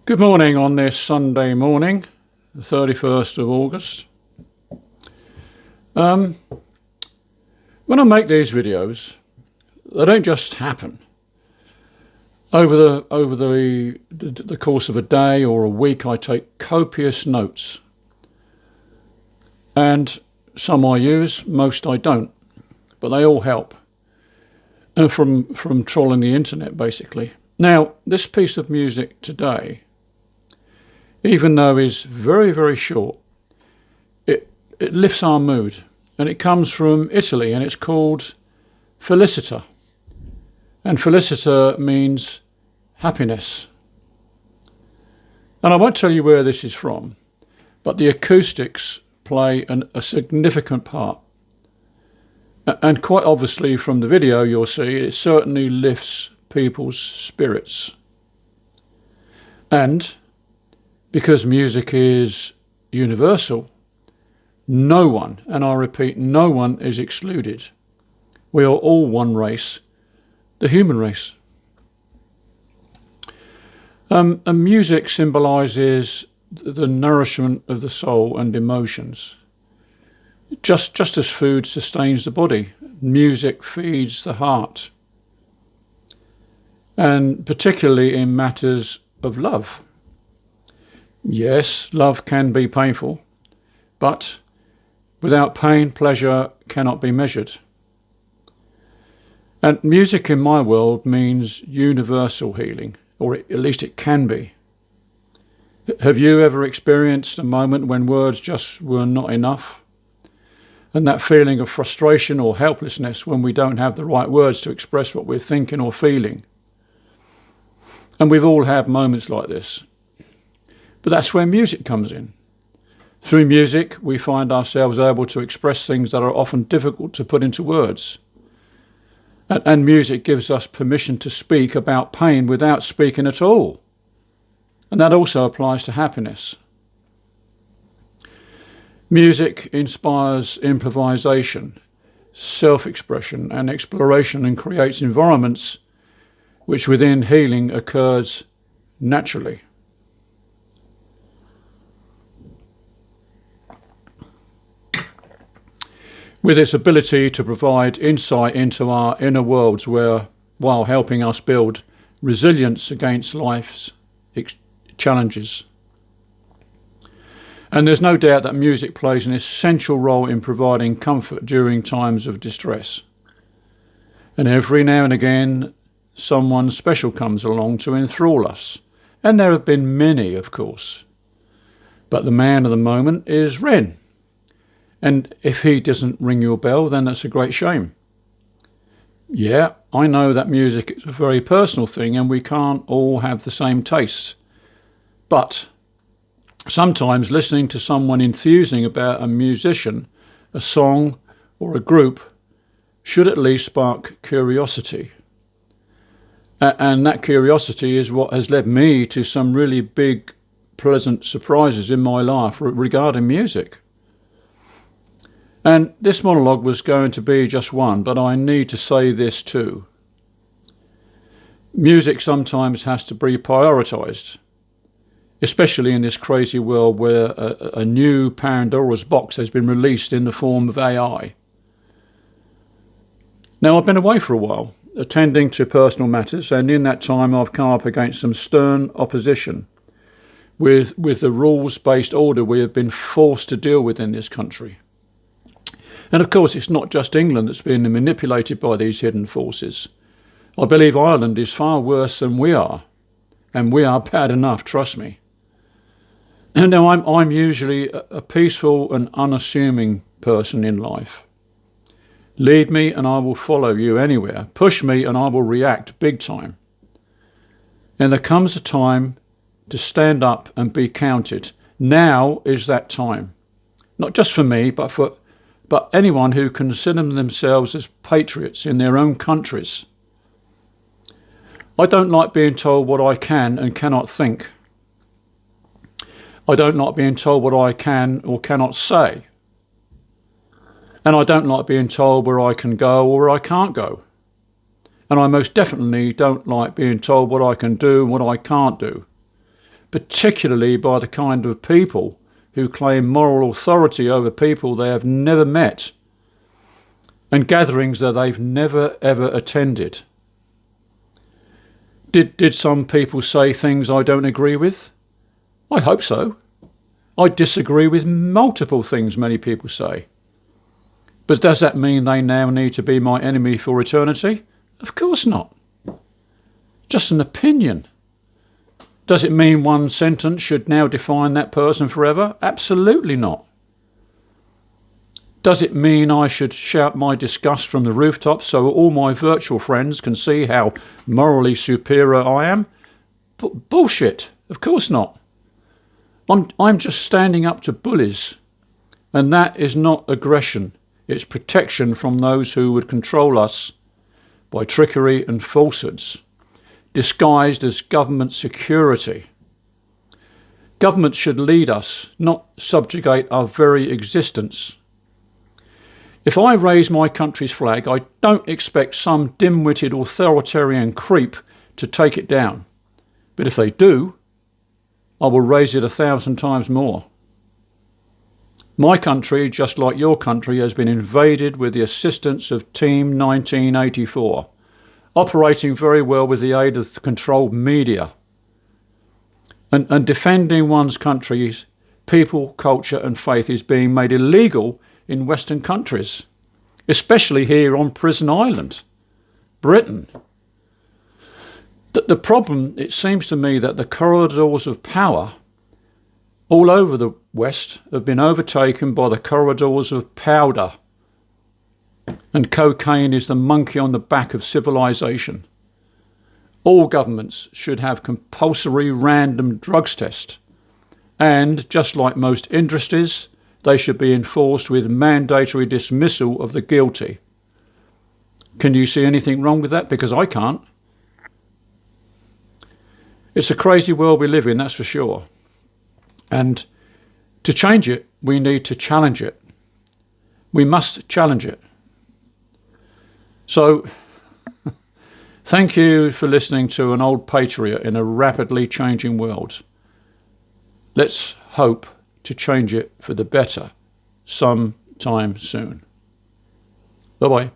Good morning on this Sunday morning, the 31st of August. When I make these videos, they don't just happen. Over the course of a day or a week, I take copious notes. And some I use, most I don't. But they all help. And from trawling the internet, basically. Now, this piece of music today, even though it's very, very short, it lifts our mood. And it comes from Italy, and it's called Filicita. And Filicita means happiness. And I won't tell you where this is from, but the acoustics play a significant part. And quite obviously from the video you'll see, it certainly lifts people's spirits. And because music is universal, no one, and I repeat, no one is excluded. We are all one race, the human race. And music symbolises the nourishment of the soul and emotions. Just as food sustains the body, music feeds the heart. And particularly in matters of love. Yes, love can be painful, but without pain, pleasure cannot be measured. And music in my world means universal healing, or at least it can be. Have you ever experienced a moment when words just were not enough? And that feeling of frustration or helplessness when we don't have the right words to express what we're thinking or feeling? And we've all had moments like this. But that's where music comes in. Through music, we find ourselves able to express things that are often difficult to put into words. And music gives us permission to speak about pain without speaking at all. And that also applies to happiness. Music inspires improvisation, self-expression and exploration, and creates environments which within healing occurs naturally. With its ability to provide insight into our inner worlds while helping us build resilience against life's challenges. And there's no doubt that music plays an essential role in providing comfort during times of distress. And every now and again, someone special comes along to enthrall us. And there have been many, of course. But the man of the moment is Ren. And if he doesn't ring your bell, then that's a great shame. Yeah, I know that music is a very personal thing and we can't all have the same tastes. But sometimes listening to someone enthusing about a musician, a song or a group should at least spark curiosity. And that curiosity is what has led me to some really big, pleasant surprises in my life regarding music. And this monologue was going to be just one, but I need to say this too. Music sometimes has to be prioritised, especially in this crazy world where a new Pandora's box has been released in the form of AI. Now, I've been away for a while, attending to personal matters, and in that time I've come up against some stern opposition with the rules-based order we have been forced to deal with in this country. And of course, it's not just England that's being manipulated by these hidden forces. I believe Ireland is far worse than we are. And we are bad enough, trust me. And now I'm usually a peaceful and unassuming person in life. Lead me and I will follow you anywhere. Push me and I will react big time. And there comes a time to stand up and be counted. Now is that time. Not just for me, but anyone who consider themselves as patriots in their own countries. I don't like being told what I can and cannot think. I don't like being told what I can or cannot say. And I don't like being told where I can go or where I can't go. And I most definitely don't like being told what I can do and what I can't do. particularly by the kind of people who claim moral authority over people they have never met and gatherings that they've never ever attended. Did some people say things I don't agree with? I hope so. I disagree with multiple things many people say. But does that mean they now need to be my enemy for eternity? Of course not. Just an opinion. Does it mean one sentence should now define that person forever? Absolutely not. Does it mean I should shout my disgust from the rooftops so all my virtual friends can see how morally superior I am? Bullshit. Of course not. I'm just standing up to bullies. And that is not aggression. It's protection from those who would control us by trickery and falsehoods, disguised as government security. Government should lead us, not subjugate our very existence. If I raise my country's flag, I don't expect some dim-witted authoritarian creep to take it down. But if they do, I will raise it 1,000 times more. My country, just like your country, has been invaded with the assistance of Team 1984, operating very well with the aid of the controlled media. And defending one's country's people, culture and faith is being made illegal in Western countries, especially here on Prison Island, Britain. The problem, it seems to me, that the corridors of power all over the West have been overtaken by the corridors of powder, and cocaine is the monkey on the back of civilization. All governments should have compulsory random drugs tests, and just like most industries, they should be enforced with mandatory dismissal of the guilty. Can you see anything wrong with that? Because I can't. It's a crazy world we live in, that's for sure. And to change it, we need to challenge it. We must challenge it. So, thank you for listening to an old patriot in a rapidly changing world. Let's hope to change it for the better sometime soon. Bye-bye.